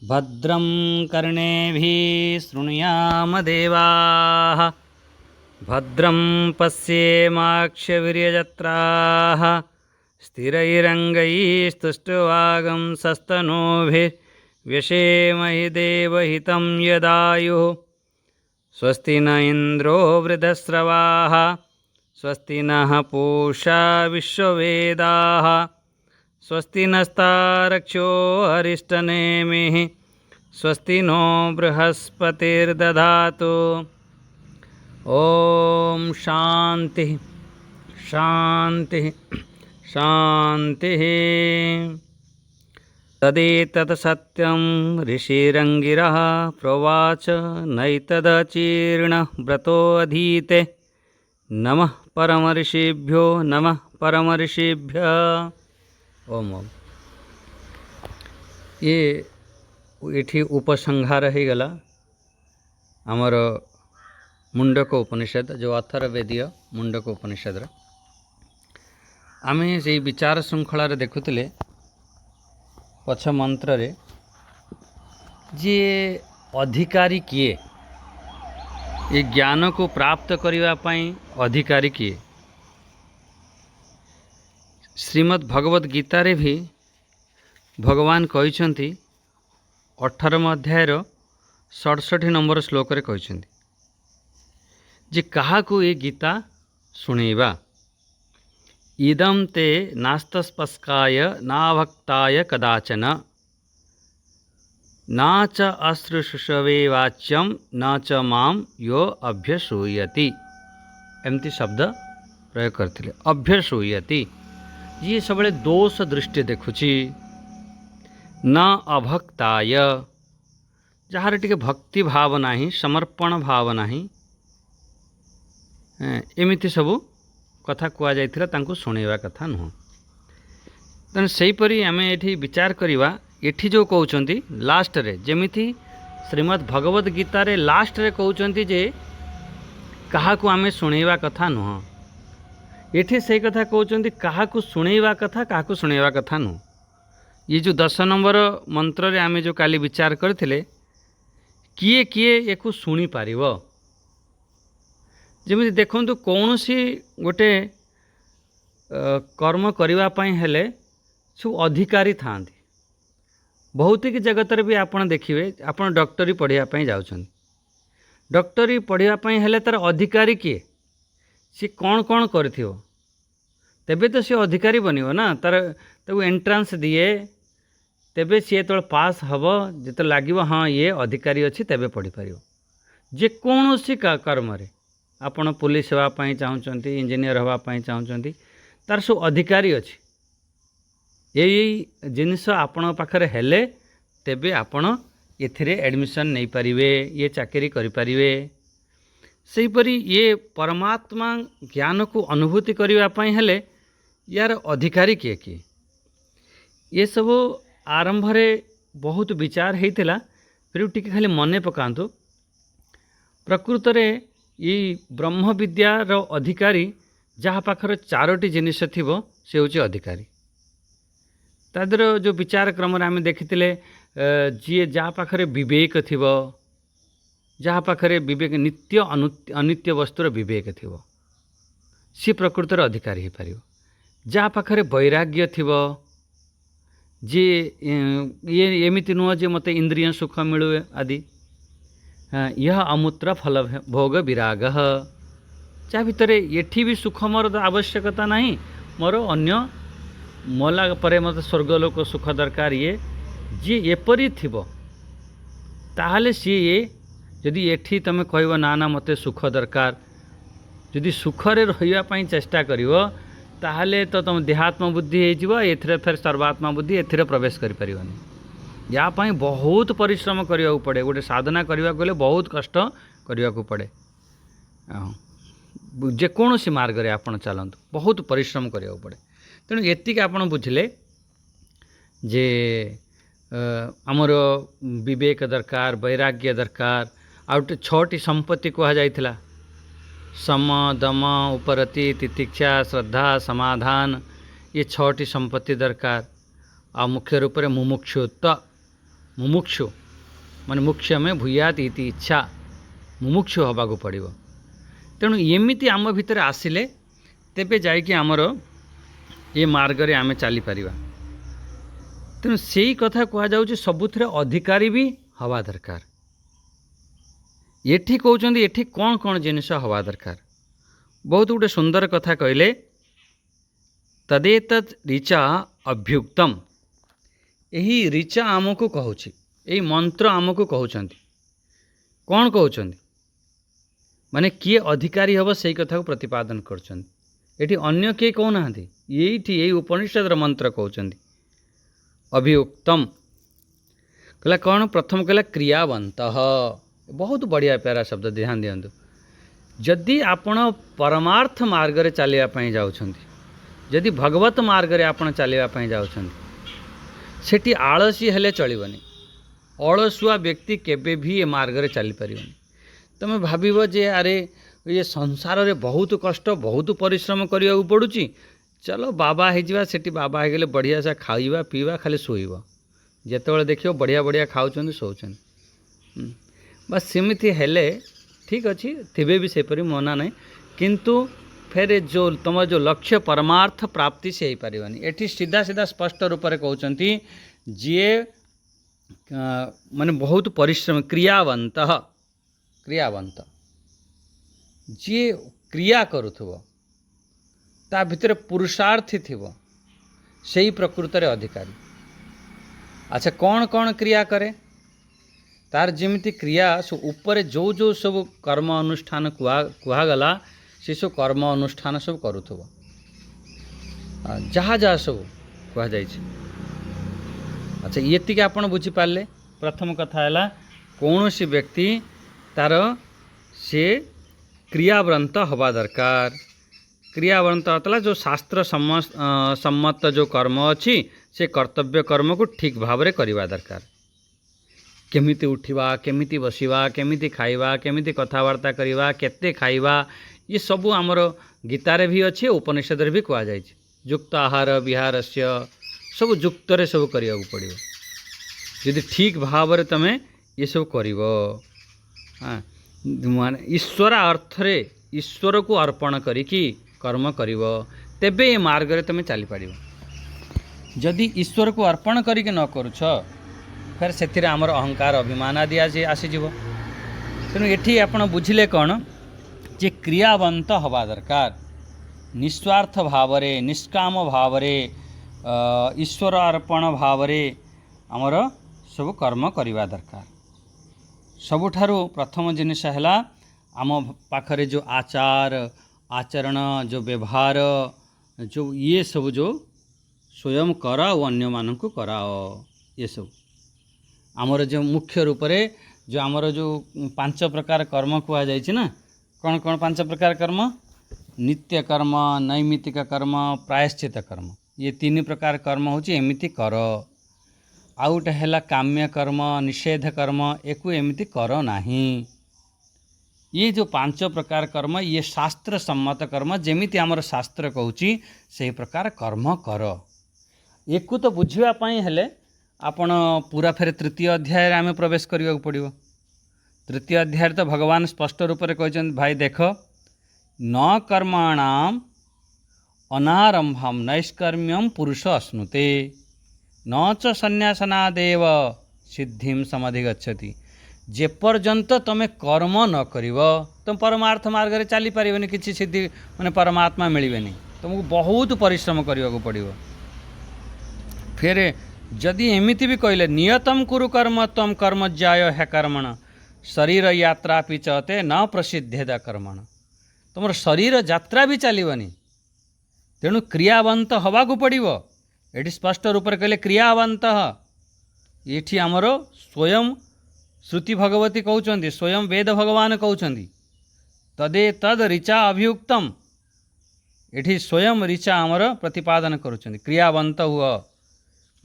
भद्रं कर्णेभिः शृणुयाम देवाः भद्रं पश्येमाक्षवीर्यजत्राः स्थिरैरङ्गैस्तुष्टुवागंसस्तनूभिर्व्यसेमहि देवहितं यदायुः स्वस्ति न इन्द्रो वृद्धश्रवाः स्वस्ति नः पूषा विश्ववेदाः स्वस्ति नस्तारक्षो अरिष्टनेमिः स्वस्ति नो बृहस्पतिर्दधातु। ओम शांति शांति शांति। तदेतत् सत्यं ऋषिरङ्गिरः प्रोवाच नैतदचीर्णः व्रतोऽधीते नमः परमर्षिभ्यो नमः परमर्षिभ्यः। ओम ओम ये इठी उपसंहार हो गला आमर मुंडक उपनिषद जो अथर्ववेदीय मुंडक उपनिषद आमे से विचार श्रृंखलार देखुले पछ मंत्र रे जे अधिकारी किए ये ज्ञान को प्राप्त करने पाई अधिकारी किए श्रीमद् भगवद गीता रे भी भगवान कहते 18 अध्यायर 67 नंबर श्लोक रे कहते जे कहा को ये गीता सुनेबा इदम ते नास्तस्पस्काय ना भक्ताय कदाचन ना च अश्रुषवे वाच्यम न च माम यो अभ्यसूयति एमती शब्द प्रयोग करते अभ्यसूयति ये सब दोष दृष्टि देखुची न अभक्ताय जार टिके भक्ति भाव नहीं समर्पण भाव नहीं एमिति सबू कथा कुआ जाइथिला तांको सुनेवा कथा नुह तेणु सेहीपरि आमे एठी विचार करिवा एठी जो कहउचंती लास्ट रे जेमिति श्रीमद् भगवद गीता रे लास्ट रे कहउचंती जे कहा को आमे सुनेवा कथा नुह एठी से कथा कहउचंती कहा को सुनेवा कथा कहा को सुनेवा कथा नुह ये जो 10 नंबर मंत्र रे आमे जो काली विचार करथिले किए किए एको सुनी पारिबो जमी देखु कौन सी गोटे कर्म करने हेले सब अधिकारी था भौतिक जगत भी आपड़ देखिए आप डॉक्टरी पढ़ापी जाऊँ डॉक्टरी पढ़ापी हेले तार अधिकारी किए सी कौन कौन कर तेबे तो सी अधिकारी बनिव ना तार ताको एंट्रांस दिए तेबे सी तो पास हम जो लगे हाँ ये अधिकारी अच्छी तेबे पढ़ी पार जेकोसी कर्म आपण पुलिस होगापाई चाहते इंजीनियर होगापाई चाहते तार सब अधिकारी अच्छी यही जिनस आपण पाखरे हेले तेबे आपण एथिरे एडमिशन नहीं पारिबे ये चाकरी करि पारिबे सेहीपरि ये परमात्मा ज्ञान को अनुभूति करने पाई हेले यार अधिकारी किए किए ये सब आरंभ रे बहुत विचार होता फिर टिके खाली मने पकांतु प्रकृत रे ये ब्रह्म विद्यार अधिकारी जहाँ पाखर 4टी जिनिस थिबो से होची अधिकारी तादर जो विचार क्रम आम देखी जी जहाँ पाखरे विवेक थिबो जहाँ पाखरे विवेक नित्य अनित्य वस्तुर विवेक थिबो सी प्रकृतर अधिकारी हो पारिबो जहाँ पाखरे वैराग्य थिबो जी ये एमिति नुह जे मते इंद्रिय सुख मिलू आदि यह अमूत्र फल भोग विराग चा भितर एठी भी सुख मोर आवश्यकता नहीं मोर अन्य मला परे मत स्वर्गलोक सुख दरकार ये जी एपरी थिबो ताहले सी ये जदि एठी तमे कहबो ना ना मते सुख दरकार जदि सुखरे रहिबा पई चेष्टा करिवो ताहले तो तुम देहात्म बुद्धि हो एथिरे फेर सर्वात्मा बुद्धि एथिरे प्रवेश करि परिबनी या पाई बहुत परिश्रम करने को पड़े गोटे साधना करने गले बहुत कष्ट करने को पड़े जेकोसी मार्ग रे आपण चलतु बहुत परिश्रम करने को पड़े तेणु एतिक आपण बुझिले जे आमर विवेक दरकार वैराग्य दरकार आउटे 6टी संपत्ति कह जाइथिला सम दम उपरति तितिक्षा श्रद्धा समाधान ये 6टी संपत्ति दरकार आ मुख्य रूप से मुमुक्षुत्व मुमुक्षु मान मुख्य में भूयात इति इच्छा मुमुक्षु हवा को पड़ो। तेणु एमती आम भितर आसिले तेबे जाइए आमर ये मार्ग आम चली पारिबा। तेणु से कथा कहुच्छे सबुथ अधिकारी भी हवा दरकार। एठी कहते एठी कौन कौन जिनिस हवा दरकार। बहुत गोटे सुंदर कथा कहले तदेतत् ऋचा अभ्युक्तम। यही ऋचा आमको कहूँ यही मंत्र आमको कहते कौन कहते माने किए अधिकारी हम से कथा को प्रतिपादन करछन्ति। अन्य किए कहना यही उपनिषद मंत्र कहते अभियुक्तम कहला कौन प्रथम कहला क्रियावंत। बहुत बढ़िया प्यारा शब्द ध्यान दिंतु। जदि आपण परमार्थ मार्ग रे चलिया जाउछन्ति जदि भगवत मार्ग रे आपण चलिया जाउछन्ति सेठी आलसी हेले चलिबनी। अलसुआ व्यक्ति केबे भी ये मार्ग रे चली परिबनी। तमे भाबिबो जे अरे ये संसार रे बहुत कष्ट बहुत परिश्रम करिया पड़ुची चलो बाबा हो सेठी बाबा हो गले बढ़िया से खाइबा पीवा खाली शोइबा जेतेबेले देखियो बढ़िया बढ़िया खाउछन शोउछन बस सेमिति हेले ठीक अच्छी थे भी सेपरी मना नहीं किंतु फिर जो तुम जो लक्ष्य परमार्थ प्राप्ति से ही पारिबनी। एठी सीधा सीधा स्पष्ट रूप से कहउछंती जे माने बहुत परिश्रम क्रियावंत क्रियावंत जे क्रिया करुथबो ता भितर पुरुषार्थी थिबो सेही प्रकृत रे अधिकारी। अच्छा कौन कौन क्रिया करे तार जेमिति क्रिया सो ऊपर जो जो सब कर्म अनुष्ठान कुहागला से सब कर्म अनुष्ठान सब करुथबो जहाँ जहाँ सब कह जाइए। अच्छा ये आपन बुझी पारे। प्रथम कथा है कौन सी व्यक्ति तार से क्रियाव्रत हवा दरकार। क्रियाव्रत मतलब जो शास्त्र सम्मत जो कर्म अच्छी से कर्तव्य कर्म को ठीक भाव में करवा दरकार। केमिति उठिबा केमिति बसिबा केमिति खाइबा केमिति कथबार्ता करवा केते खाइबा ये सबू आमर गीतारे भी अच्छे उपनिषद भी कह जाए। युक्त आहार विहार से सब युक्त सब करने पड़ो यदि ठीक भाव में तुम ये सब कर मान ईश्वर अर्थ रे ईश्वर को अर्पण करिकी कर्म करिव तेबे ये मार्ग रे तुम चली पार। जदि ईश्वर को अर्पण करिके न करुछ फिर से आमर अहंकार अभिमान आदि आसीज। तेणु ये आपड़ बुझिले कौन जे क्रियावंत हवा दरकार निस्वार्थ भाव रे निष्काम भाव रे ईश्वर अर्पण भाव रे आमर सब कर्म करवा दरकार। सबुठारु प्रथम जिनिस है आम पाखरे जो आचार आचरण जो व्यवहार जो ये सब जो स्वयं कर अन्य मानक कराओ ये सब आमर जो मुख्य रूप से जो आमर जो 5 प्रकार कर्म कह जाए ना कौन कौन 5 प्रकार कर्म नित्य कर्म नैमित्तिक कर्म प्रायश्चित कर्म ये 3 प्रकार कर्म होची एमिति कर। आउट है काम्य कर्म निषेध कर्म एको एमिति कर नहीं। ये जो 5 प्रकार कर्म ये शास्त्र सम्मत कर्म जेमिति आमर शास्त्र कहूची से प्रकार कर्म कर। एको तो बुझापी हेले आपण पूरा फेर तृतीय अध्याय आम प्रवेश करने को पड़ो। तृतीय अध्याय तो भगवान स्पष्ट रूप से कहते भाई देख न कर्माणाम अनारंभम नैष्कर्म्यम पुरुष अश्नुते न च संन्यासनादेव सिद्धिम समधिगच्छति। जे पर्यंत तुम कर्म न करिव तुम परमार्थ मार्ग रे चली पारिबनी किसी सिद्धि माने परमात्मा मिलबेनी तुमको बहुत परिश्रम करने को पड़ो। फिर जदि एमिति भी कहले नियतम कुरु कर्म तम कर्म ज्याय है कर्मण शरीर यात्रा पिचते न प्रसिद्धेद कर्मण तुम शरीर यात्रा भी चलबनी तेणु क्रियावंत हवा को पड़ो। ये स्पष्ट रूप से कहले क्रियावंत ये आमर स्वयं श्रुति भगवती कहते स्वयं वेद भगवान कहते तदे तद ऋचा अभियुक्तम ये स्वयं ऋचा आमर प्रतिपादन करुँच क्रियावंत हुआ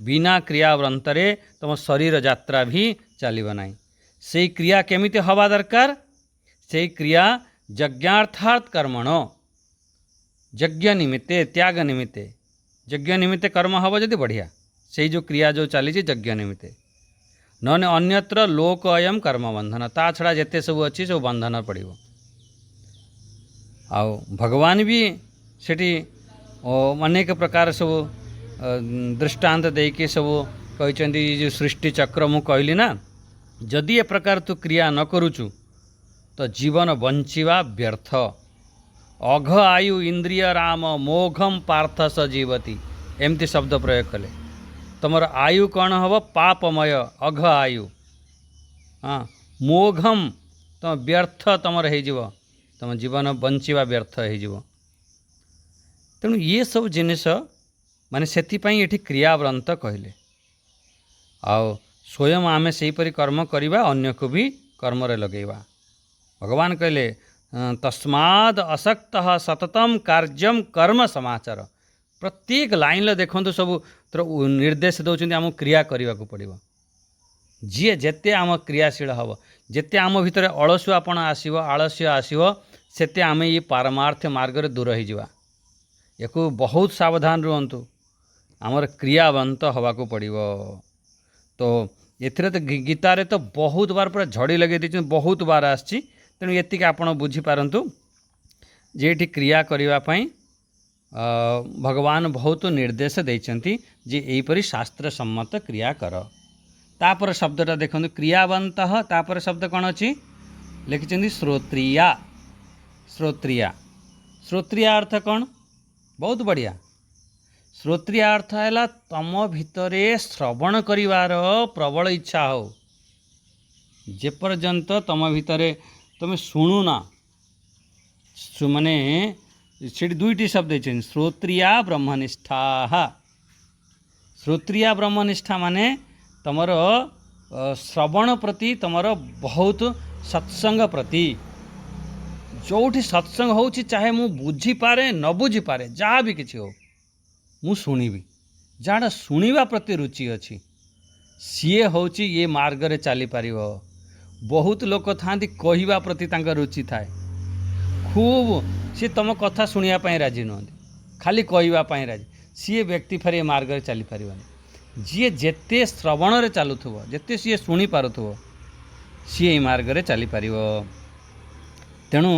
बिना क्रियाव्रतरे तुम शरीर यात्रा भी चलिब नहीं। से क्रिया केमिति हवा दरकार से क्रिया यज्ञार्थात् कर्मण यज्ञ निमित्ते त्याग निमित्ते यज्ञ निमित्ते कर्म हब जदि बढ़िया से जो क्रिया जो चली यज्ञ निमित्ते नने अन्यत्र लोक अयम कर्म बंधन ता छड़ा जिते सब अच्छी सब बंधन पड़ो आउ भगवान भी सेठी अनेक प्रकार सब दृष्टांत देके सब कहते जो सृष्टि चक्र मु कहली ना जदि ए प्रकार तू क्रिया न करुचु तो जीवन बंचिवा व्यर्थ अघ आयु इंद्रिय राम मोघम पार्थ स जीवती एमती शब्द प्रयोग कले तुमर आयु कौन हम पापमय अघ आयु हाँ मोघम तुम व्यर्थ तुम हो तुम जीवन बंचिवा व्यर्थ हो तेणु ये सब जिनिस माने सेथिपाई एठी क्रियाव्रत कहले आओ स्वयं आमे सेहीपरि कर्म करवा अन्य को भी कर्म रे लगेवा भगवान कहले तस्माद असक्त सततम कार्यम कर्म समाचार प्रत्येक लाइन देखु सब निर्देश दौरान आम क्रिया करने को पड़ो जी जेते आम क्रियाशील हम जेते आम भितर अलसुआपण आसो आलस्य आसो सेते आम ये पारमार्थ मार्ग रे दूर हो या बहुत सावधान रुहतु आमर क्रियावंत हवा को पड़ो तो एथिरे तो गीतारे तो बहुत बार पूरा झड़ी लगे दी बहुत बार आसी तेणु ये आप बुझीपारतु जे क्रिया करने भगवान बहुत निर्देश देइचंती जे एहीपरि शास्त्र सम्मत क्रिया कर तापर शब्दटा देखो क्रियावंत तापर शब्द कौन अच्छी लिखिं श्रोत्रिया श्रोत्रिया श्रोत्रिया अर्थ कौन बहुत बढ़िया श्रोत्रिया अर्थ है तम भितरे श्रवण करिवार प्रबल इच्छा हो जेपर्यंत तम भितरे तुम शुणु ना माने से दुईटी शब्द श्रोत्रिया ब्रह्मनिष्ठा श्रोत्रिया ब्रह्मनिष्ठा माने तमर श्रवण प्रति तमर बहुत सत्संग प्रति जोठी सत्संग हो चाहे मु बुझीपारे न बुझीपारे जहाँ भी किसी हो मु शुणिबी जहाँ शुणा प्रति रुचि अच्छी सीए होची ये मार्ग रे चली पार बहुत लोक था कहवा प्रति रुचि थाए खूब सी तुम कथा शुणापी राजी नुहति खाली कहवाई राजी सी व्यक्ति फेर ये मार्ग रे चली पारन जी जेते श्रवण रे चलुथुव जेते सी शुणी पारुथुव सी ये मार्ग रे चली पार तेणु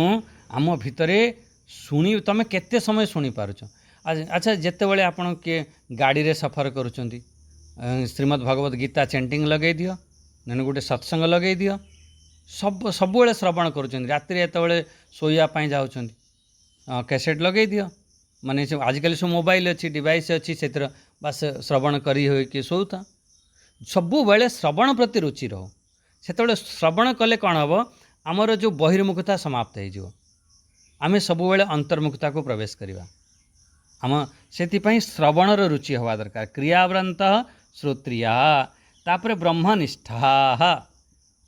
आम भितरे शुणी तुम केते समय शुणी पारुछ अच्छा जिते बड़े आपण किए गाड़ी रे सफर करुँच श्रीमद् भगवत गीता चेंटिंग लगे दियो नने गोटे सत्संग लगे दियो सबुले श्रवण करुँच राति ये शोवाई जाऊँ कैसेट लगे दियो माने आजिकल सब मोबाइल अच्छी डिवाइस अच्छी से बास श्रवण करी शोता सबु बेले श्रवण प्रति रुचि रहो से श्रवण कले कौन हम आमर जो बहिर्मुखता समाप्त हो आमे सबु बेले अंतर्मुखता को प्रवेश करवा आम से श्रवणर रुचि हवा दरकार क्रियाव्रत श्रोत्रिया तापर ब्रह्मनिष्ठा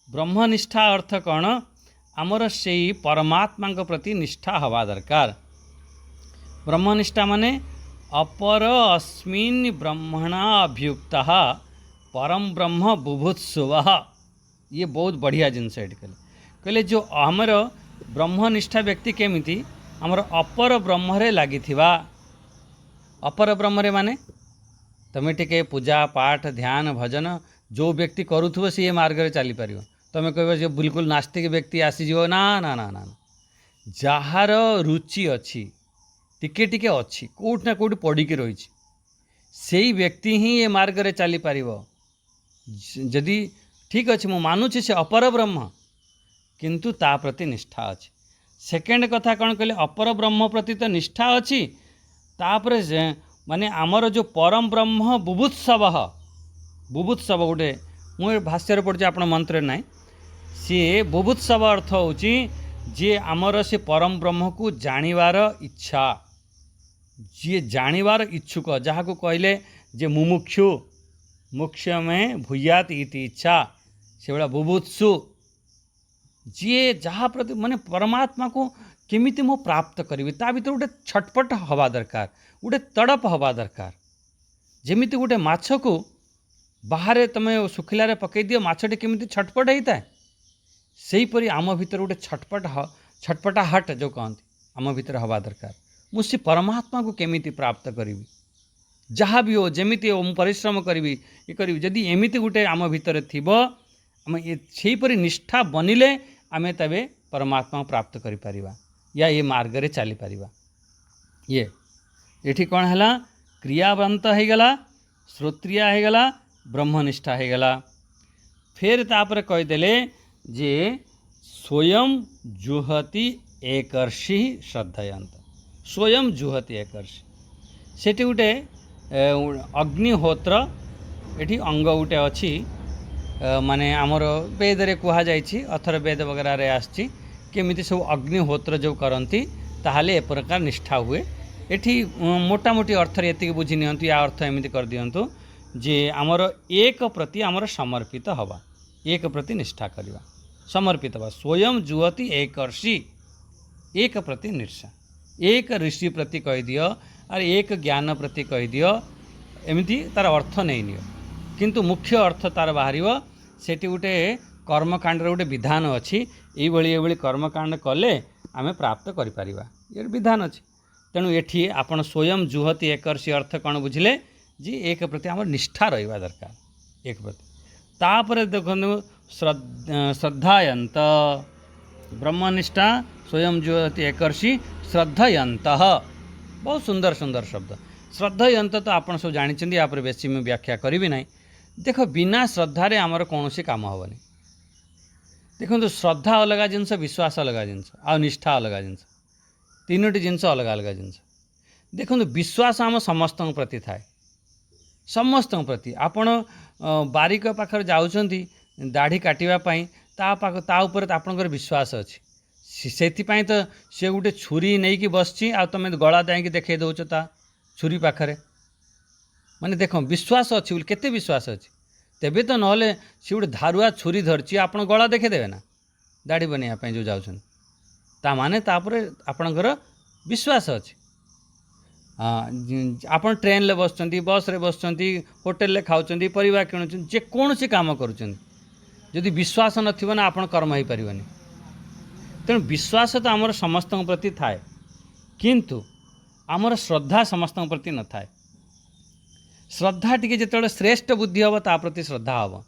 ब्रह्मनिष्ठा अर्थ कौन आमर से परमात्मा प्रति निष्ठा हवा दरकार ब्रह्मनिष्ठा माने अपर अस्मिन् ब्रह्मणा अभियुक्ता परम ब्रह्म बुभुत्सुव ये बहुत बढ़िया जिनस कहले जो आमर ब्रह्मनिष्ठा व्यक्ति केमिति आमर अपर ब्रह्मरे लगी अपर ब्रह्मरे माने तुम टिके पूजा पाठ ध्यान भजन जो व्यक्ति करुथुव सी मार्ग रे चली पार तुम कह जो बिल्कुल नास्तिक व्यक्ति आसीज ना ना ना ना जार रुचि अच्छी टिके टिके अच्छी कोट ना कोट पड़ी रही से व्यक्ति ही ये मार्ग रे चली पार जदि ठीक अच्छे मु मानुची से अपर ब्रह्म किंतु ता प्रति निष्ठा अच्छी सेकेंड कथा कौन कहले अपर ब्रह्म प्रति तो निष्ठा अच्छी तापर माने आमर जो परम ब्रह्म बुभुत्सव गोटे मुझे भाष्य पढ़ी आप मंत्र ना सी बुभुत्सव अर्थ होची जे आमर से परम ब्रह्म को जानिवार इच्छा जी जानिवार इच्छुक जहाँ को कहले जे मुमुक्षु मोक्ष में भूयात इति इच्छा से भाया बुभुत्सु जी जहाँ प्रति माने परमात्मा को केमिति मो प्राप्त करी ता भीतर गोटे छटपट हवा दरकार गोटे तड़प हवा दरकार जेमिति गोटे माछ को बाहर तुम सुखिलार पकई दियो माछटी केमिति छटपट होता है सेहीपरि आम भीतर गोटे छटपटा हट जो कहते आम भीतर हवा दरकार मुझे परमात्मा को केमिति प्राप्त करी जहाँ भी हो जमीती हो परिश्रम करी ये करी जदि एमती गोटे आम भितर थी आम सेहीपरि निष्ठा बनिले आमे तबे परमात्मा प्राप्त करिपर या ये मार्ग रे चली पार ये ये कौन है क्रियावंत हो गला श्रोत्रिय हो गला ब्रह्मनिष्ठा हो गला फिर तापर कहीदेले जे स्वयं जुहति एकर्षि श्रद्धयंत स्वयं जुहति एकर्षि सेठी गोटे अग्निहोत्र एठी अंग गोटे अच्छी माने आमर वेद रे कुहा जाइछि अथर वेद वगैरह रे आछि केमिति सब अग्निहोत्र जो करती ताहले ए प्रकार निष्ठा हुए एठी मोटामोटी अर्थ रे एतिक बुझी नियंतु या अर्थ एमिति कर दियंतु जे आमर एक प्रति आमर समर्पित हवा एक प्रति निष्ठा करवा समर्पित हवा स्वयं जुहति एकर्षि एक प्रति निष्ठा एक ऋषि प्रति कह दियो और एक ज्ञान प्रति कह दियो एमिति तार अर्थ नहीं नियो किंतु मुख्य अर्थ तार बाहर सेठी गोटे कर्मकांड गोटे विधान अच्छी ये कर्मकांड कले आमे प्राप्त करिपर ये विधान अच्छी तेणु ये आपण स्वयं जुहति एकर्षि अर्थ कौन बुझिले जी एक प्रति आम निष्ठा रहा दरकार एक प्रति तापर देखो श्रद्धायंत ब्रह्मनिष्ठा स्वयं जुहति एकर्षि श्रद्धयंत बहुत सुंदर सुंदर शब्द श्रद्धयंत तो आप सब जानते आप बेसी मैं व्याख्या करी ना देख बिना श्रद्धा रे आमर कौन काम हेनी देखो श्रद्धा अलग जिनस विश्वास अलग जिनस आ निष्ठा अलग जिनस तीनोटी जिनस अलग अलग जिनस देखो विश्वास आम समस्त प्रति थाए समस्त प्रति आपण बारिक पाखर जाउछंती दाढ़ी काटिवाई ता उपर आपणकर विश्वास अच्छी से तो सी गोटे छुरी नहीं कि बसची आ तुम गला दाइकी देखई दौच ता छुरी पाखरे माने देख विश्वास अच्छी बोली केते विश्वास अच्छी तेबे तो नहले सी गोटे धारुआ छुरी धरची आप गला देखेदेवे ना दाढ़ी बनवाई जो जाऊँ ता माने तापर आपणकर विश्वास अच्छी आप ट्रेन ले बस बस रे बस होटेल ले खाऊँ परिवा किणुं जेकोसी काम करुँच विश्वास नथिबो ना आपण कर्म हो पारिबनी तेणु विश्वास तो आमर समस्त प्रति थाए किंतु आमर श्रद्धा समस्त प्रति न थाए श्रद्धा टी जो श्रेष्ठ बुद्धि हम ता प्रति श्रद्धा हम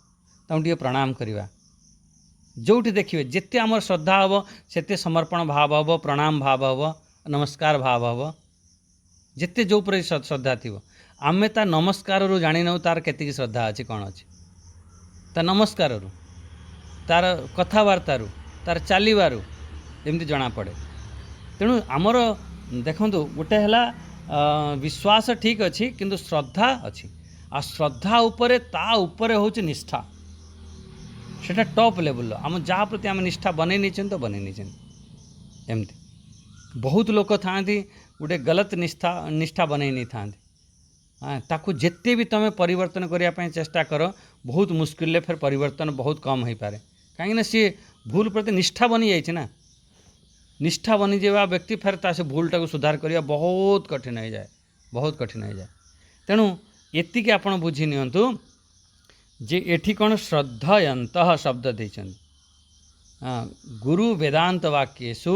ताकि प्रणाम करवा जोटी देखिए जिते आमर श्रद्धा हम से समर्पण भाव हम प्रणाम भाव हम नमस्कार भाव हम जिते जो पर श्रद्धा थी आमे ता नमस्कार रू जानी नौ तार केतिकी श्रद्धा अच्छी कौन अच्छी ता नमस्कार रू तार कथबार्ता रू तार चलवारू एमती जना पड़े तेणु आमर देखु गोटे है विश्वास ठीक अच्छी किंतु श्रद्धा अच्छी आ श्रद्धा उपरे ता उपरे होची निष्ठा सेटा टॉप लेवल आम जहाँ प्रति आम निष्ठा बनै नहीं तो बनै नहीं एमती बहुत लोक था गोटे गलत निष्ठा बनै नहीं था ताकू जिते भी तुम परिवर्तन करने चेष्टा कर बहुत मुस्किल फिर परिवर्तन बहुत कम हो पारे कहीं सी भूल प्रति निष्ठा बनी जाइए ना निष्ठा बनी जावा व्यक्ति फिर से भूलटा को सुधार करवा बहुत कठिन हो जाए बहुत कठिन हो जाए तेणु एतिक आप बुझी नियंतु जे एठी कौन श्रद्धयंत शब्द देछन गुरु वेदांत वाक्येषु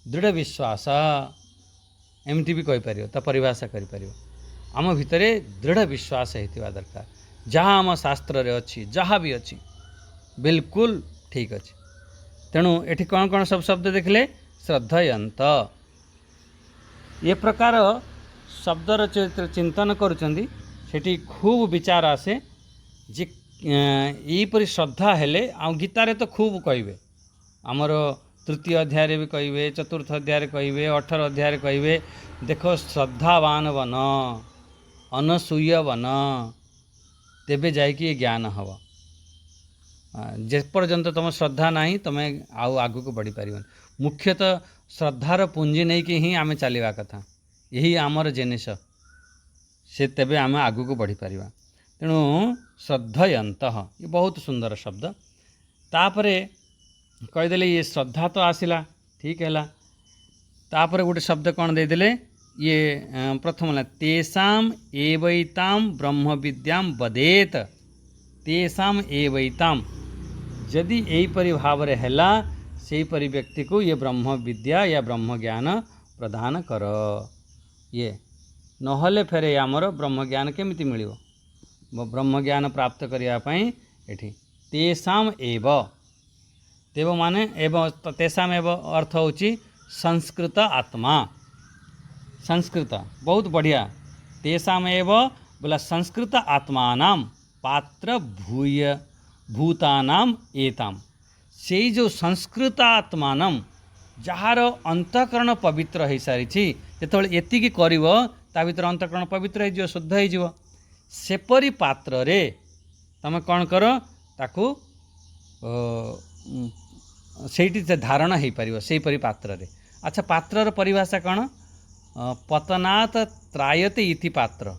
दृढ़ विश्वास एमती भी कहीपर ता परिभाषा कर आम भितर दृढ़ विश्वास होता दरकार जहाँ आम शास्त्र रे अच्छी जहाँ भी अच्छी बिल्कुल ठीक अच्छे तेणु एठी कौन कौन सब शब्द देखले श्रद्धयंत ये प्रकार शब्दर चिंतन करुचंदी सेठी खूब विचार आसे जे यहीपरि श्रद्धा हेले आ गीतारे तो खूब कहे आमर तृतीय अध्याय भी कहे चतुर्थ अध्याय कहे 18 अध्याय कहे देख श्रद्धावान बन अनसूय बन तेबे जाइए ज्ञान हम जे पर्यंत तुम श्रद्धा नहीं तुम आउ आगु को बढ़ी पार मुख्यतः श्रद्धार पुंजी नहीं कि ही आम चलवा कथा यही आमर जिनिस से तेबे आम आगु को बढ़ी पार तेणु श्रद्धयंत ये बहुत सुंदर शब्द तापरे कहीदेले ये श्रद्धा तो आसला ठीक है तापरे गोटे शब्द कौन देदेले ये प्रथम तेषाम एवैताम ब्रह्म विद्याम वदेत तेषाम एवैताम यदि यहीपरि भाव है से परि व्यक्ति को ये ब्रह्म विद्या या ब्रह्म ज्ञान प्रदान कर ये नहले फेरे आमर ब्रह्मज्ञान केमिति मिलिबो ब्रह्मज्ञान प्राप्त करिया पई एठी तेषाम एव तेव माने एवं तेषाम एव अर्थ होची संस्कृत आत्मा संस्कृत बहुत बढ़िया तेषाम एव बोला संस्कृत आत्मानाम पात्र भूय भूतानाम एताम से जो संस्कृत आत्मानम जार अंतःकरण पवित्र हो सारी जिते एतिकी कर ता भीतर अंतःकरण पवित्र हो शुद्ध हो सेपरी पात्र रे तमें कौन कर ताकू सेठी धारण हो पार से परी पात्र रे। अच्छा पात्रर परिभाषा कौन पतनात् त्रायते इति पात्र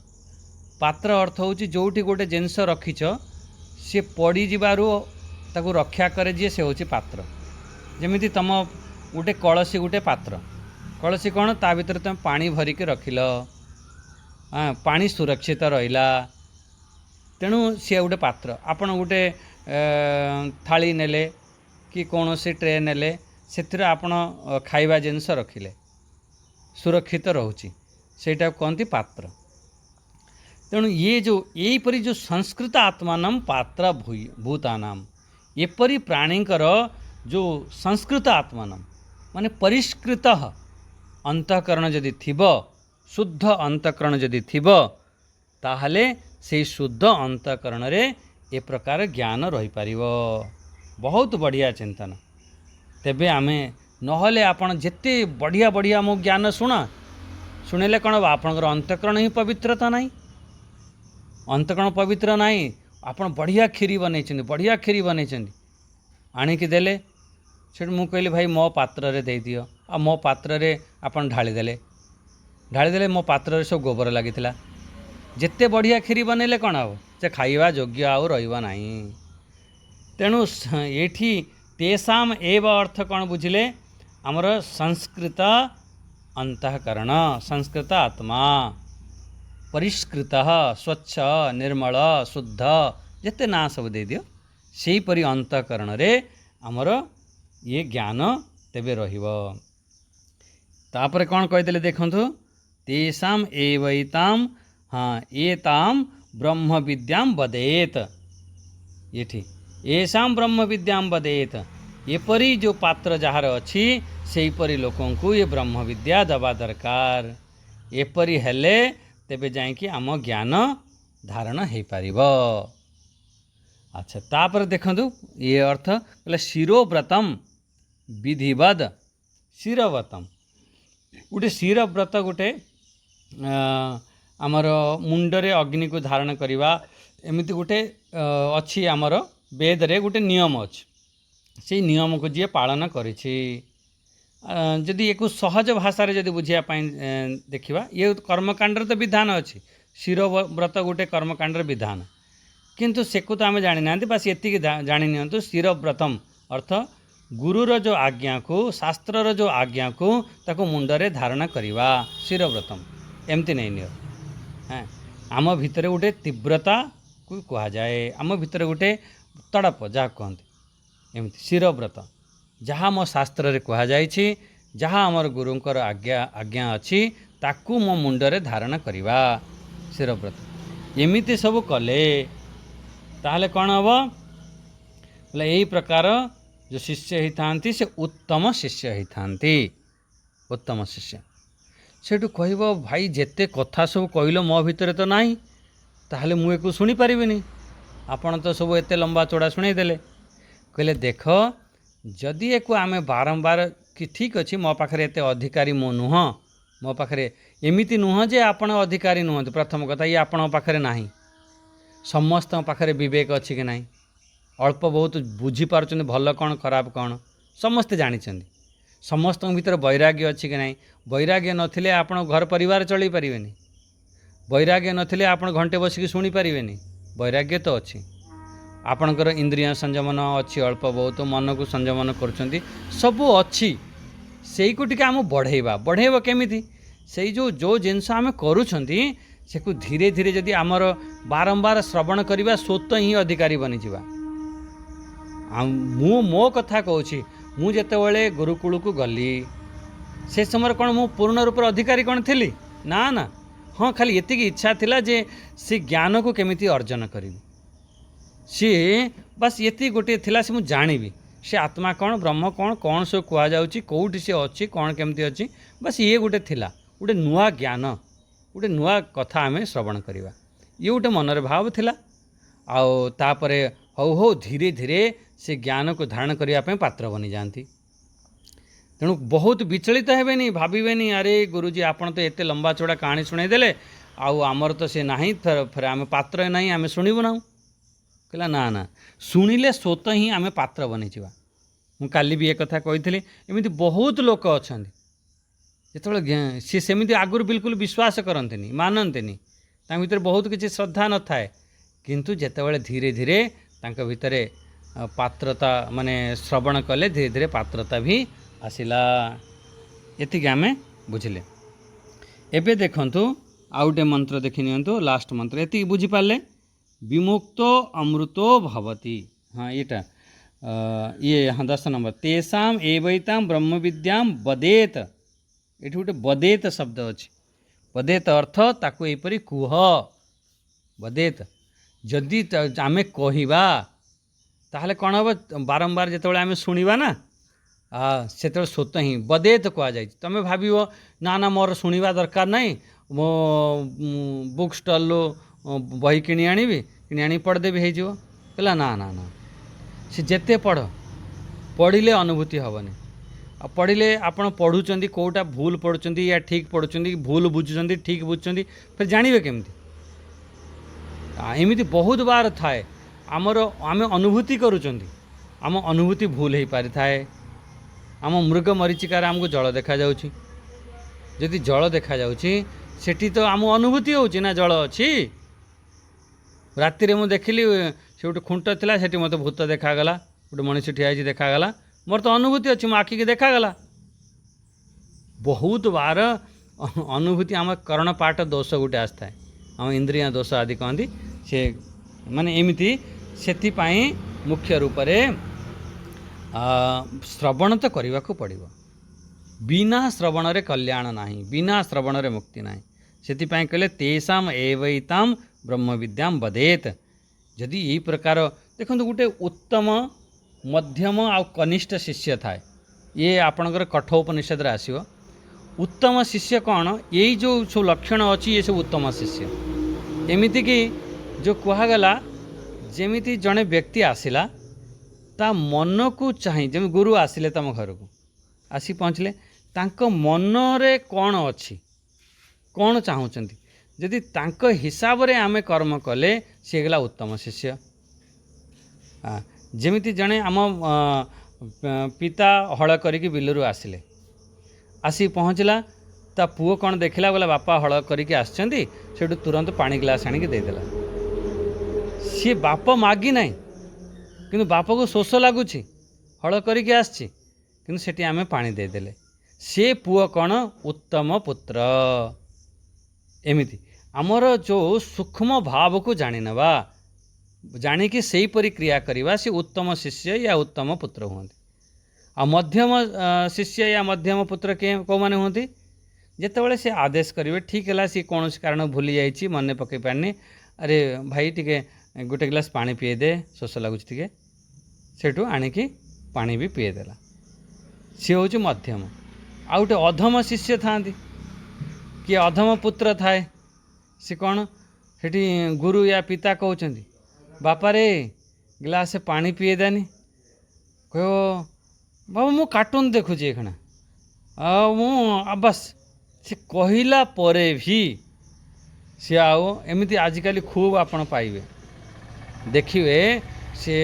पात्र अर्थ हूँ जोटी गोटे जिनस रखिछ सी पड़ी जीवारू ताकू रक्षा करे जी से होची पात्र जमीती तुम गोटे कलसी गोटे पात्र कलसी कौन ता भीतर तुम पानी भरिक रखिल हाँ पानी सुरक्षित रहिला तेणु सी गोटे पात्र आपण गोटे थाली नेले कि कौन सी ट्रे नेले से आपण खाइबा जिनस रखिले सुरक्षित रोची सेटा कहती पात्र तेणु ये जो यहीपरी जो संस्कृत आत्मान पात्र भूतानाम एपरी प्राणींकर जो संस्कृत आत्मान माने परिष्कृत अंतःकरण जदि थिब शुद्ध अंतःकरण जदि थिब ताहले से शुद्ध अंतःकरण रे ए प्रकार ज्ञान रही पारिबो। बहुत बढ़िया चिंतन तेबे आमे नहले आपण जेते बढ़िया बढ़िया मो ज्ञान शुणिले कौन आपणकर अंतःकरण ही पवित्रता नहीं अंतःकरण पवित्र नहीं आपण बढ़िया खीरी बनई बढ़िया खीरी बनई आणिकी देले से मु कहली भाई मो पात्र रे दे दियो आ मो पात्र रे आपण ढाली देले मो पात्र रे सब गोबर लागिथिला जेते बढ़िया खीरी बनैले कौन हो से खाइबा योग्य आउ रहिबा नहीं तेणु एठी तेषाम एव अर्थ कौन बुझिले आमर संस्कृत अंतःकरण संस्कृत आत्मा परिष्कृत स्वच्छ निर्मल शुद्ध जिते ना सब दे दियो से परी अंतःकरण रे आमर ये ज्ञान तेबे रहिबो। तापर कौन कहिदेले देखंतु तेषाम एवैताम हाँ एताम ब्रह्म विद्याम वदेत ये येषाम ब्रह्म विद्याम वदेत एपरी जो पात्र जार अच्छी से परी लोकों को ये ब्रह्म विद्या दबा दरकार एपरी हेले तेबे जाइकी आम ज्ञान धारण हो पारिब। अच्छा तापर देखंतु ये अर्थ बोले शिरोव्रतम विधिवद शिरव्रतम गोटे शिरव्रत गोटे आमर मुंडरे अग्नि को धारण करवा एमती गोटे अच्छी आमर वेद रे गोटे नियम अच्छी से नियम को जी पालन करिछि जदि एक सहज भाषा जदि बुझापी देखा ये कर्मकांड तो विधान अच्छी शिरव्रत गोटे कर्मकांड विधान किंतु से को तो आम जानी ना बस ये जानी नियंतु शिरव्रतम अर्थ गुरुर जो आज्ञा को शास्त्रर जो आज्ञा को ताको मुंडरे धारण करवा शिरव्रतम एमती नहीं नियो हाँ आम भितर गोटे तीव्रता को कह जाए आम भितर गोटे तड़प जहाँ कहते एमती शिरव्रत जहाँ मो शास्त्र रे कह जाइछि जहाँ आमर गुरुंकर आज्ञा अच्छी ताकू मो मुंडरे धारण करवा शिरव्रत एमिति सब कले ताहले कौन हम बोले यही प्रकार जो शिष्य ही थांती से उत्तम शिष्य ही थांती उत्तम शिष्य सेठू कहब भाई जेते कथा सब कहल मो भितर तो नहीं ताहले मुझे को शुणी पारिबिनी आपण तो सब एते लंबा चौड़ा शुणी देले कहले देख जदि एक आमे बारंबार कि ठीक अच्छे मो पाखे एते अधिकारी मो नुह मो पाखे एमिति नुह जे आपण अधिकारी नुहत प्रथम कथा ये आपण पाखे नाही समस्त पाखे विवेक अच्छी कि नहीं अल्प बहुत बुझीपार भल कौन खराब कौन समस्ते जानी समस्त भीतर वैराग्य अच्छी कि नहीं वैराग्य नथिले आपण घर परिवार चलई पारिबेनी वैराग्य नथिले आपण घंटे बसिक शुणी पारिबेनी वैराग्य तो अच्छी आपणकर इंद्रिय संयमन अच्छी अल्प बहुत मन को संयमन करुँच सब अच्छी से आम बढ़ेबा केमिति से जो जिनस आम करुँच से धीरे धीरे जदि आमर बारंबार श्रवण करवा स्वत ही अधिकारी बनीजा मो कथा कहूँ मु जेतेबेले गुरुकुल को गली से समय कौन मु पूर्ण रूप अधिकारी कौन थी ना ना हाँ खाली एतिकी इच्छा थिला जे से ज्ञान को केमिति अर्जन करी सी बस ये गोटे थिला से मुझे जानिबी से आत्मा कौन ब्रह्म कौन कौन सब कह जाऊँगी कौटी सी अच्छी कौन केमती अच्छी बस ये गोटे थिला गोटे नुआ ज्ञान गोटे नुआ कथा आम श्रवण करवा ये गोटे मनर भाव थिला आउ तापरे हौ हौ धीरे धीरे से ज्ञान को धारण करने पात्र बनी जाती तेणु बहुत विचलित हेबेनी भावेनि अरे गुरुजी आपन तो एते लंबा चौड़ा कहानी शुणेदेले आउ आमर तो से नहीं फिर आम पात्र नहीं आम शुणबू ना कहला ना ना शुणिले स्वतः ही आम पात्र बनी जावा मु काली भी एक कथा कही एमती बहुत लोक अच्छा जो सी सेमती आगुरी बिल्कुल विश्वास करते मानते भीतर बहुत किसी श्रद्धा न थाए किंतु जेतेबेले धीरे धीरे तांका भितरे पात्रता माने श्रवण कले धीरे धीरे पात्रता भी आसिला एतिक आमे बुझिले। एबे देखंतु आउटे मंत्र देखि नियंतु लास्ट मंत्र एति बुझी पाले विमुक्तो अमृतो भवति। हाँ येटा ये हाँ 10 नंबर तेषाम एवैताम ब्रह्म विद्याम बदेत ये गोटे बदेत शब्द अच्छी बदेत अर्थ ताकू एपरी कुह बदेत जदि आमे कहिबा ताहले कौन हम बारंबार जिते आम शुणा ना से स्वतः ही बदेत कह जाए तुम भाव ना ना मोर शुणा दरकार नहीं मो बुक स्टल बही किणी आनी किणी आनी पढ़देवी हो कहला ना ना ना से जेते पढ़िले अनुभूति हेनी आ पढ़िले आपण पढ़ुंट कौटा भूल पढ़ुं या ठीक पढ़ुं भूल बुझुं ठीक बुझुं फिर जानवे केमती एमती बहुत बार थाए आमर आम अनुभूति करुँच आम अनुभूति भूल हो पारि थाए आम मृग मरीचिकार आमको जल देखा जाउछि जदि जल देखा जाउछि सेठी तो आम अनुभूति होउछि ना जल अच्छी राति मु देखिली से गोटे खुंट थिला सेठी मते भूत देखागला गोटे मनीष ठिया देखागला मोर तो अनुभूति अच्छी मो आखि के देखागला बहुत बार अनुभूति आम कर्णपाठ दोष गोटे आसता आम इंद्रिया दोष आदि कहती से माने एमती सेथिपाई मुख्य रूप से श्रवण तो करने को पड़ो बिना श्रवण रे कल्याण नहीं बिना श्रवण रे मुक्ति नहीं सेथिपाई कहले तेषाम एवैताम ब्रह्म विद्याम बदेत जदि यही प्रकार देखो गोटे उत्तम मध्यम आ कनिष्ठ शिष्य थाए ये आपणकर कठोपनिषद रे आसीबो उत्तम शिष्य कौन यही जो सब लक्षण अच्छी ये सब उत्तम शिष्य एमिति कि जो कहगला जेमिति जड़े व्यक्ति आसिला ता मन को चाहे जमी गुरु आसिले तम घर को आसी पहुँचले तांको मन रे कौन अच्छी कौन चाहूँगी जदि तांको हिसाब रे आमे कर्म कले सी गला उत्तम शिष्य जेमिति जड़े आम पिता हल करिकी बिलरू आसिले आसी पहुँचला ता पुओ कौन देखला बोला बापा हल करिकी आछंती सेठू तुरंत पानी ग्लास आनिक देदेला सी बाप मागी ना किंतु बाप को शोष लगुच हल करिकी आछी किंतु सेठी आमे पानी देदेले से पुओ कौन उत्तम पुत्र एमिति आमर जो सूक्ष्म भाव को जानी नवा जानिकी सही परी क्रिया करवा सी उत्तम शिष्य या उत्तम पुत्र हुंती आ मध्यम शिष्य या मध्यम पुत्र के कौ माने हुंती जेतेबेले से आदेश करेंगे ठीक है सी कौन कारण भूली जाइए मन पकई पारनी अरे भाई टिके गोटे गिलास पानी पीए दे शोष लगुच टे सेठू आणिकी पानी भी पीएदेला सी हूँ मध्यम आ गोटे अधम शिष्य था कि अधम पुत्र थाए सी कौन सेठी गुरु या पिता कहते बापा रे गिलास पानी पीए देनी कहो बाबा मु कार्टून देखुची एखना मु बस से कहला परे भी सी आओ एमती आजिकल खूब आपण पाइबे देखिए से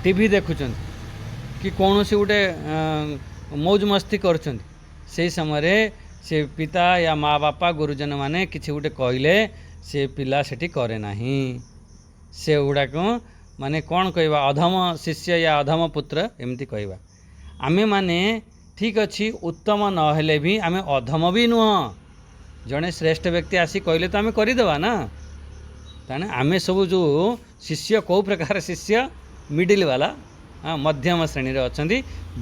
टीवी देखुं कि कौन से गोटे मौज मस्ती कर समय से पिता या माँ बापा गुरुजन माने किसी गोटे कहले से पिला सेठी करे नाही से गुड़ाक माने कौन कहवा अधम शिष्य या अधम पुत्र एमती कहवा आमे माने ठीक अच्छी उत्तम नहेले भी आमे अधम भी नुह जड़े श्रेष्ठ व्यक्ति आसी कहले तो आमे करदेवा ना ताने आमे सब जो शिष्य कौ प्रकार शिष्य मिडिल वाला हाँ मध्यम श्रेणी अच्छा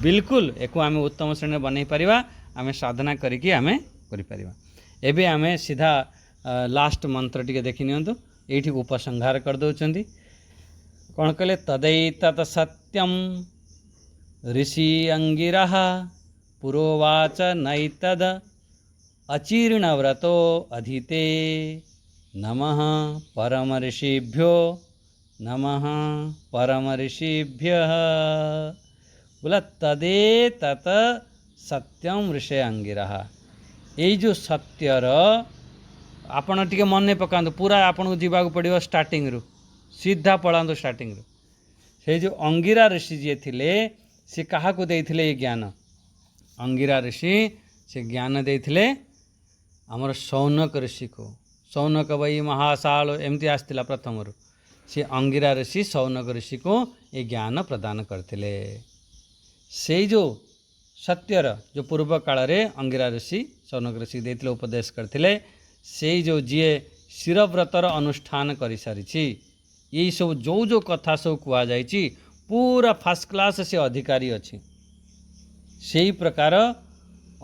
बिल्कुल एक आमे उत्तम श्रेणी बनई पारिबा आमे साधना करिकी आमे करि पारिबा एबे आमे सीधा लास्ट मंत्र टिके देखि नियंतु एठी उपसंहार कर दउचंदी कौन कहले तदैतत् सत्यम ऋषि अंगिरः पुरोवाच नैतद अचीर्णव्रतो अधिते नमः परम ऋषिभ्यो नमः परम ऋषिभ्यः बोला तदेतत् सत्यम ऋषि अंगिरः ये जो सत्यर आपण टिके मन पकातु पूरा आपन को जीवा पड़ो स्टार्टिंग रु सीधा पलांतु स्टार्टिंग रु से जो अंगिरा ऋषि जी थिले से कहा को देथिले ये ज्ञान अंगिरा ऋषि से ज्ञान देथिले हमर सौनक ऋषि को सौनक वही महासाल एमती आसला प्रथम रु से अंगिरा ऋषि सौनक ऋषि को ये ज्ञान प्रदान करथिले से जो सत्यर जो पूर्व काल रे अंगिरा ऋषि सौनक ऋषि देथिले उपदेश करथिले से जो जीए शिरव्रतर अनुष्ठान कर सारी यही सब जो जो कथा सब कुआ जाइछि पूरा फास्ट क्लास से अधिकारी अच्छी से प्रकार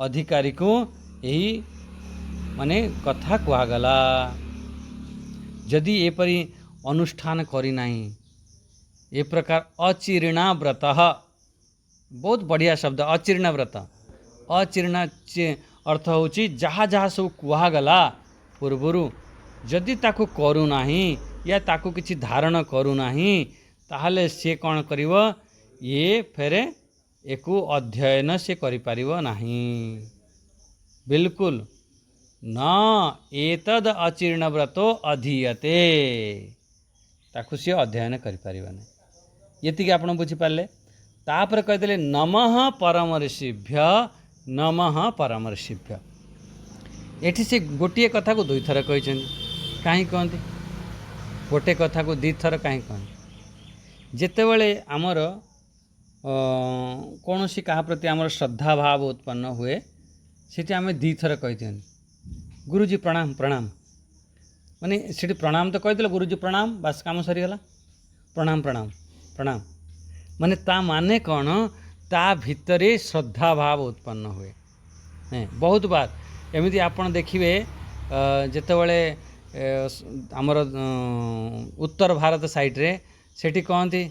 अधिकारी को यही माने कथा कुआगला जदि एपरी अनुष्ठान करी नहीं ए प्रकार अचीर्णा व्रत बहुत बढ़िया शब्द अचीर्ण व्रत अचीर्ण अर्थ होची जहाँ जहाँ सब कुआगला पूर्वरु जदि ताकू करू नाही या ताकू किछि धारण करू नाही ताहले से कौन करिवो ये फेरे एको अध्ययन से करि परिवो नाही बिल्कुल न एतद अचीर्ण व्रतो अधीयते ताकू से अध्ययन करि परिवो नाही यति आपण बुझी पाले तापर कहदेले नमः परम ऋषिभ्य नमः परम ऋषिभ्य एठी से गोटे कथा को दुई थर कहते कहीं कहते गोटे कथा को दी थर कहीं कहते जितेबले आमर कौन सी क्या प्रति आमर श्रद्धा भाव उत्पन्न हुए सीटी आम दी थर कहते गुरुजी प्रणाम प्रणाम माने सीटी प्रणाम तो कहते गुरुजी प्रणाम बास काम सरीगला प्रणाम प्रणाम प्रणाम माने ता माने कौन ता भितरे श्रद्धा भाव उत्पन्न हुए बहुत बार एमती आपन देखिए जितेबले आमर उत्तर भारत साइड रे सेठी कहती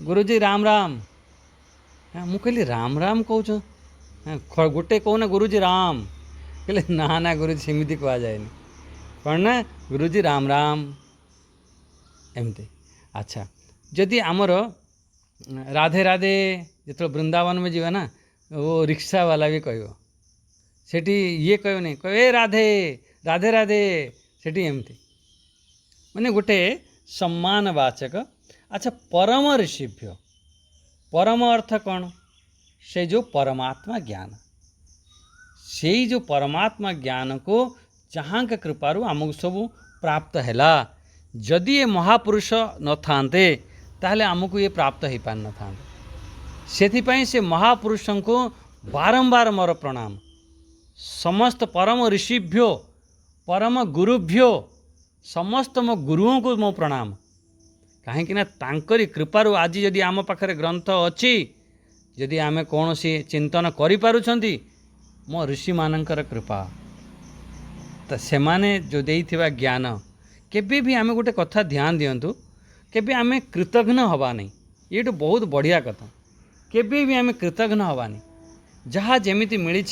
गुरुजी राम राम मु कहली राम राम कह गोटे कहना गुरुजी राम कहले ना ना गुरुजी सेमती कह जाए कौन ना गुरुजी राम राम एमती अच्छा जदि आमर राधे राधे जो वृंदावन में जीवा ना वो रिक्शा वाला भी कह सेठी ये कह नहीं कह ए राधे राधे राधे सेठी एमती माने गोटे सम्मानवाचक अच्छा परम ऋषिभ्य परम अर्थ कौन से जो परमात्मा ज्ञान से जो परमात्मा ज्ञान को जहाँ के कृपारू आमको सब प्राप्त है जदि ये महापुरुष न थांते ताहले आमको ये प्राप्त हो पार न था से महापुरुष को बारंबार मोर प्रणाम समस्त परम ऋषिभ्यो परम गुरुभ्यो समस्त मो गुरुओं को मो प्रणाम कहीं ना तांकरी कृपारू आज जदि आम पाखरे ग्रंथ अच्छी जदि आमे कौन सी चिंतन करि पारुछंती मो ऋषि मानकर कृपा तो सेमाने जो देइथिबा ज्ञान केबे भी आमे गोटे कथा ध्यान दियंतु केबे आमे कृतघ्न हवा नहीं ये तो बहुत बढ़िया कथा केबे भी आमे कृतघ्न हवा नहीं जहाँ जेमिति मिली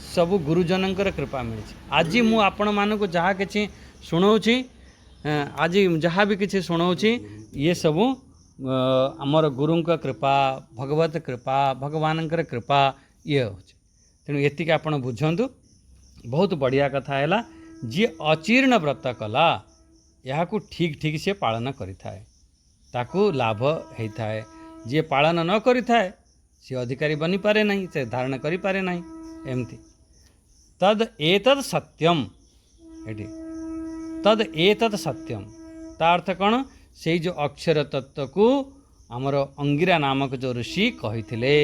सबु गुरुजनकर कृपा मिली आज मु आपण मानक जहाँ किछि शुणाऊँची आज जहाँ भी किछि शुणाऊँची ये सबु आमर गुरुंक कृपा भगवत कृपा भगवानकर कृपा ये होछि तेणु एतिक आपण बुझंतु बहुत बढ़िया कथा है जी अचीर्ण व्रत कला यहाँ को ठीक ठीक से पालन करिथाए ताकू लाभ होता है जी पालन न करिथाए सी अधिकारी बनी पारे नहीं से धारण करि पारे नहीं एमती तद एतद सत्यम एटी तद एतद सत्यम ता अर्थ कौन से जो अक्षर तत्व को आमर अंगिरा नामक जो ऋषि कहिथिले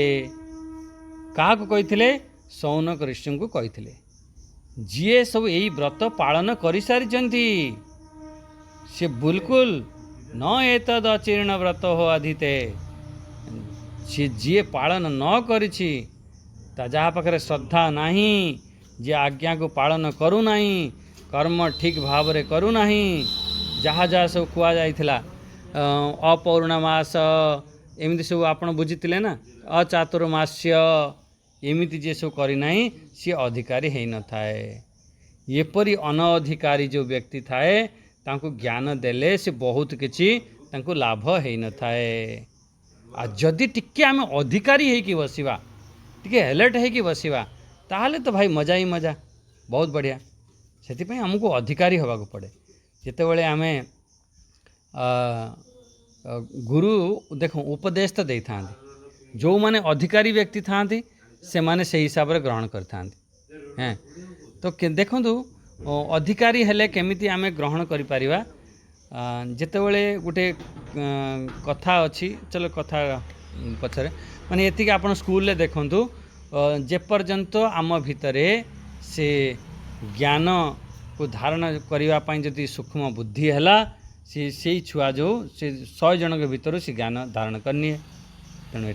क्या कहिथिले सौनक ऋषि को कहिथिले जीए सब यही व्रत पालन कर सारी से बिल्कुल न एतद अचीर्ण व्रत हो अधिते सी जीए पालन न करिछि ता जहाँ पाखरे श्रद्धा नहीं जे आज्ञा को पालन करू नहीं कर्म ठीक भाव रे करू नाही जहाँ जहाँ सब कुआ जाइथिला अपौर्णमास एमती सब आपण बुझीथिले ना अचातुर्मास्य एमती जे सब करी नाही सी अधिकारी है न थाए एपरी अनअधिकारी जो व्यक्ति थाए तांको ज्ञान देले से बहुत किछि तांको लाभ है न थाए आ जदि टिके आम अधिकारी है कि बसिबा टिके हेलेट है कि बसिबा ताहले तो भाई मजा ही मजा बहुत बढ़िया से आमको अधिकारी होबाक पड़े जितेबाला आम गुरु देख उपदेश तो दे था जो माने अधिकारी व्यक्ति था से माने से हिसाब से ग्रहण करते हैं तो देखु अधिकारी हेले केमिति आमे ग्रहण करि परिबा जेतेबेले गोटे कथा अच्छी चलो कथा पछरे माने एतिक आपण स्कूल ले देखंतु जेपर्यंत आम भितरे से ज्ञान को धारण करिवा पई जदि सूक्ष्म बुद्धि हैला से छुआ जो से 100 जन के भीतर से ज्ञान धारण करनी है तेणु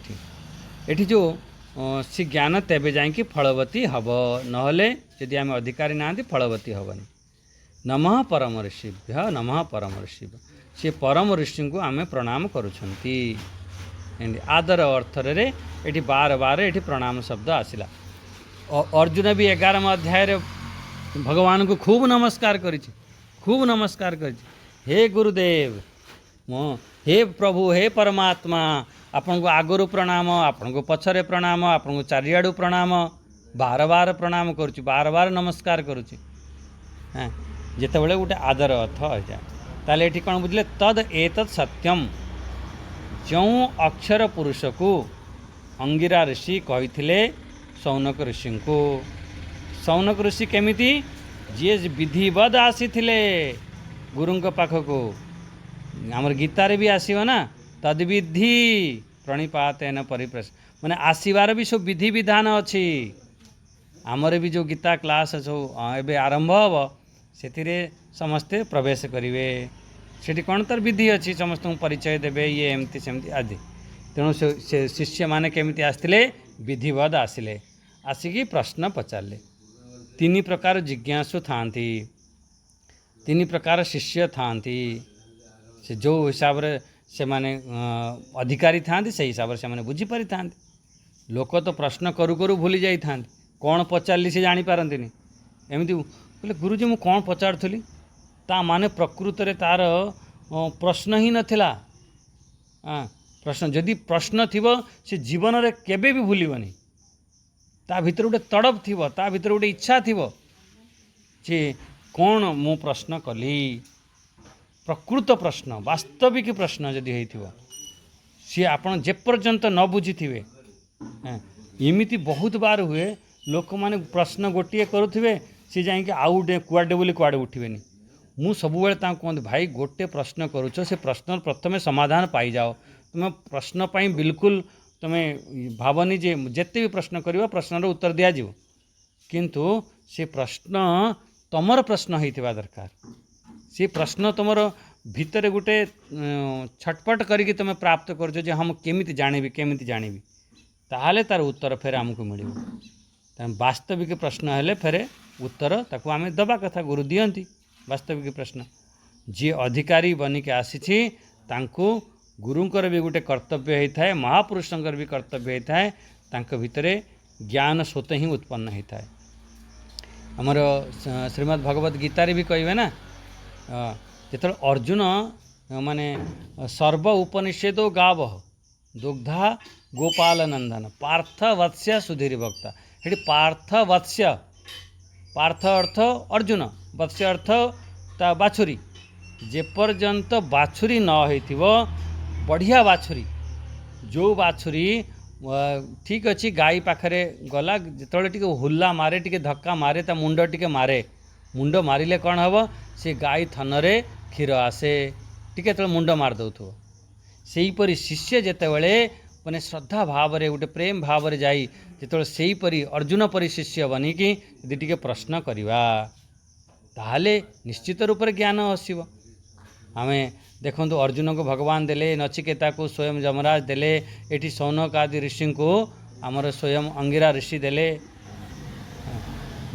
एठी जो से ज्ञान तेबे जाइए फलवती हब नहले यदि आम अधिकारी ना फलवती हबनी नमः परम ऋषिभ्य नमः परम ऋषिभ्य से परम ऋषि को आम प्रणाम करुछंती आदर अर्थ रे एठी बार बार एठी प्रणाम शब्द आसिला अर्जुन भी 11 अध्याय रे भगवान को खूब नमस्कार करिछि खूब नमस्कार करिछि हे गुरुदेव मो हे प्रभु हे परमात्मा आपन को आगरु प्रणाम आपन को पछरे प्रणाम आपन को चारियाडू प्रणाम बार बार प्रणाम करुछि बार बार नमस्कार करुछि हाँ जितेबाला गोटे आदर अर्थ हो जाए ताले एठी कौन बुझले तद एतत् सत्यम जो अक्षर पुरुष को अंगिरा ऋषि कही सौनक ऋषि को सौनक ऋषि केमिति जी विधिवद आसी गुरु पाखक आमर गीतार भी आसो ना तद्विधि प्रणिपातेन परिप्रश माने आसबार भी सब विधि विधान अच्छी आमर भी जो गीता क्लास सब एवं आरंभ हम से समस्ते प्रवेश करेंगे से कौन तर विधि अच्छी समस्त परिचय देवे ये एमती सेमती आदि तेणु से शिष्य माने केमिति आसते विधिवद आसिले आसिकी प्रश्न पचारे 3 प्रकार जिज्ञासु थांती 3 प्रकार शिष्य थांती से जो हिसाब रे से माने अधिकारी थांती से हिसाब से माने बुझी पारि थांती लोक तो प्रश्न करू करू भूली जाई थांती कौन पचारली से जानी पारंतिनी एमती बोले गुरुजी मु कौन पचारुथली ता माने प्रकृत रे तार प्रश्न ही नथिला प्रश्न जदि प्रश्न थिबो से जीवन रे केबे भी भूलिबनी ता भीतर गोटे तड़प थिबो ता भीतर गोटे इच्छा थिबो जे कौन मु प्रश्न कली प्रकृत प्रश्न वास्तविक प्रश्न जदि होइथिबो सी आपण जेपर्यंत न बुझी थिबे एमिति बहुत बार हुए लोक माने प्रश्न गोटे करुथिबे सी जाइए आउ कुआडे बोली कुआडे उठिबेनी मु सबुबेले ता कहते भाई गोटे प्रश्न करुच से प्रश्न प्रथमे समाधान पाई जाओ तुम प्रश्न पाई बिल्कुल तुम्हें भावनी जे जिते भी प्रश्न कर प्रश्नर उत्तर दिज्व किंतु से प्रश्न तुमर प्रश्न होइथिबा दरकार से प्रश्न तुमर भितर गोटे छटपट करिक तुम प्राप्त कर हम केमिति जानिबी ताहले तार उत्तर फेर आमको मिल वास्तविक प्रश्न हेले फेरे उत्तर ताकू आम दबा कथा गुरु दियंती वास्तविक प्रश्न जी अधिकारी बनिक आसी तांको गुरुंकर भी गोटे कर्तव्य होता है महापुरुषंकर भी कर्तव्य होता है तांको भितरे ज्ञान स्वतः ही उत्पन्न होता है आमर श्रीमद् भगवत गीतारे भी कहे ना जो अर्जुन माने सर्व उपनिषेदो गाव दुग्धा गोपाल नंदन पार्थ वत्स्य सुधीर भक्ता ये पार्थ वत्स्य पार्थ अर्थ अर्जुन वत्स्य अर्थ ता बाछुरी जेपर्यंत बाछुरी न होइथिबो बढ़िया बाछुरी जो बाछुरी ठीक अच्छी गाई पाखरे गला जिते टिके हुल्ला मारे टिके धक्का मारे ता मुंड टिके मारे मुंड मारिले कौन हम से गाई थनरे क्षीर आसे टिके तो मुंड मार दौथो सेहीपरि शिष्य जेतेबेले माने श्रद्धा भाव रे गोटे प्रेम भाव रे जाई जेतेबेले सेहीपरि अर्जुन परि शिष्य बनिकी यदि टिके प्रश्न करिवा ताहले निश्चित रूप से ज्ञान आसीबो आमे देखो अर्जुन को भगवान देले नचिकेता को स्वयं यमराज देले एठी सौनक आदि ऋषि को आमर स्वयं अंगिरा ऋषि देले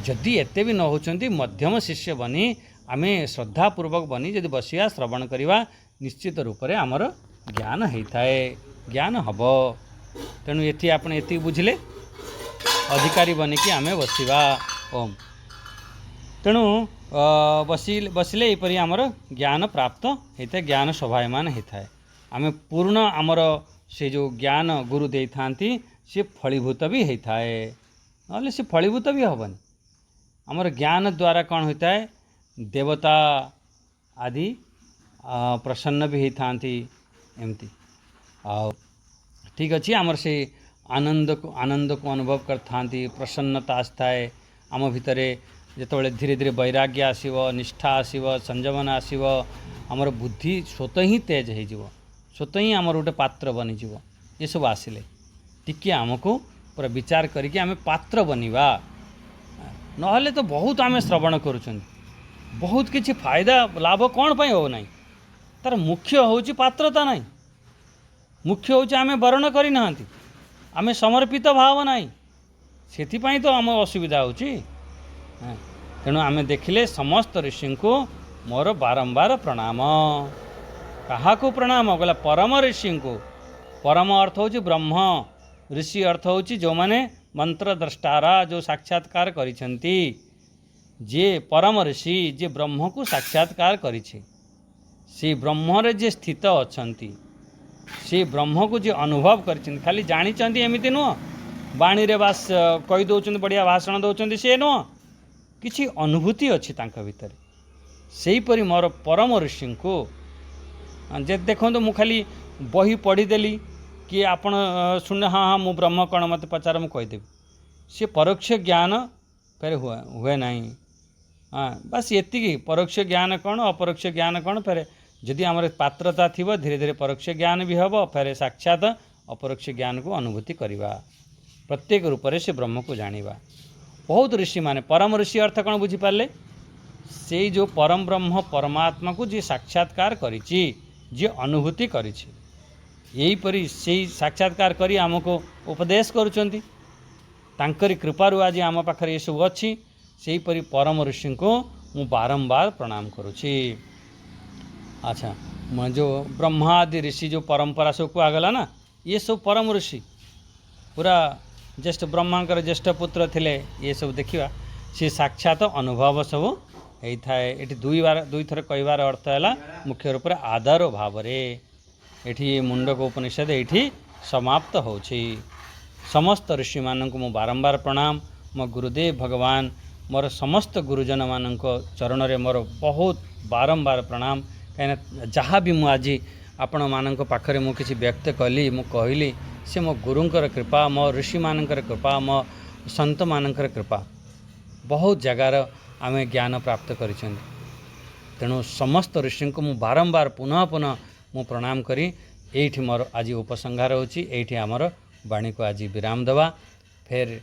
जदि एते भी न होचंती मध्यम शिष्य बनी आमे श्रद्धापूर्वक बनी जदि बसिया श्रवण करवा निश्चित रूप से आमर ज्ञान होता है ज्ञान हम तेणु ये आप बुझिले अधिकारी बनिकी आमे बसिवा ओम तेणु बसिले यपरि आमर ज्ञान प्राप्त होता है ज्ञान शोभायमान होता है आमे पूर्ण आमर से जो ज्ञान गुरु दे था सी फलीभूत भी होता है ना सी फलीभूत भी हेनी आमर ज्ञान द्वारा कौन होता है देवता आदि प्रसन्न भी होता एमती ठीक अच्छे आमर से आनंद को अनुभव करता प्रसन्नता आए आम भितर जिते धीरे धीरे वैराग्य आसव निष्ठा आसव संयमन आसव आमर बुद्धि स्वतः ही तेज हो स्वतः ही आमर गोटे पात्र बनीज ये सब आसिले टिके आमको पूरा विचार करके आम पात्र बनिवा नहले तो बहुत आम श्रवण करुँच बहुत किसी फायदा लाभ कौन पाई हो ना तार मुख्य हूँ पात्रता ना मुख्य हूँ आम वर्ण करना आम समर्पित भाव ना से तो आम असुविधा हो तेणु आम देखिले समस्त ऋषि को मोर बारंबार प्रणाम क्या प्रणाम गला परम ऋषि को परम अर्थ हूँ ब्रह्म ऋषि अर्थ हूँ जो मैंने मंत्र द्रष्टारा जो साक्षात्कार करिसेंती जे परम ऋषि जे ब्रह्म को साक्षात्कार करिछे से ब्रह्म रे जे स्थित अछंती से ब्रह्म को जे अनुभव करिसेंती खाली जानिचंती एमिति नुह बाणी रे बास कहि दउचंती बढ़िया भाषण दउचंती से नुह किछि अनुभूति अछि तांका भितर सेही परि मोर परम ऋषि को जे देखो मु खाली बही पढ़ीदेली कि आपण सुन हाँ हाँ मु ब्रह्म कण मत पचार मुझे कहीदेवी सी परोक्ष ज्ञान फेर हुए ना हाँ बस ये परोक्ष ज्ञान कौन अपरोक्ष ज्ञान कौन फेर जदि आम पात्रता थी धीरे धीरे परोक्ष ज्ञान भी हम फेर साक्षात अपरोक्ष ज्ञान को अनुभूति करवा प्रत्येक रूप से ब्रह्म को जानिबा बहुत ऋषि माने परम ऋषि अर्थ कौन बुझीपारे से जो परम ब्रह्म परमात्मा को जी साक्षात्कार करिछि जे अनुभूति करिछि यहीपरि से साक्षात्कार करी आमको उपदेश करुचंती तांकरी कृपारु आज आम पाखरे ये सब अच्छी से परी परम ऋषि को मु बारंबार प्रणाम करुछि। अच्छा जो ब्रह्मादि ऋषि जो परंपरा सब कहगला ना ये सब परम ऋषि पूरा ज्येष्ठ ब्रह्मांकर ज्येष्ठ पुत्र थिले ये सब देखिवा सी साक्षात अनुभव सब होता है ये दुई थर कहबार अर्थ है मुख्य रूप से आदर भाव एठी मुंडक उपनिषद एठी समाप्त होछि। समस्त ऋषि मानक मु बारंबार प्रणाम मो गुरुदेव भगवान मोर समस्त गुरुजन मानक चरण रे मोर बहुत बारंबार प्रणाम कहीं जहाँ भी मुझे आपण मानक पाखरे मु किसी व्यक्त कली मु कहली से मो गुरुंकर कृपा मो ऋषि मानकर कृपा मो संत मानकर कृपा बहुत जगार आमे ज्ञान प्राप्त करिसें तेणु समस्त ऋषि को मु बारंबार पुनः पुनः मु प्रणाम करी एठी मोर आज उपसंहार होची एठी आमर वाणी को आज विराम देवा फिर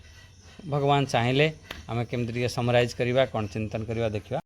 भगवान चाहिए आम केमती समराइज करवा कौन चिंतन करवा देखा।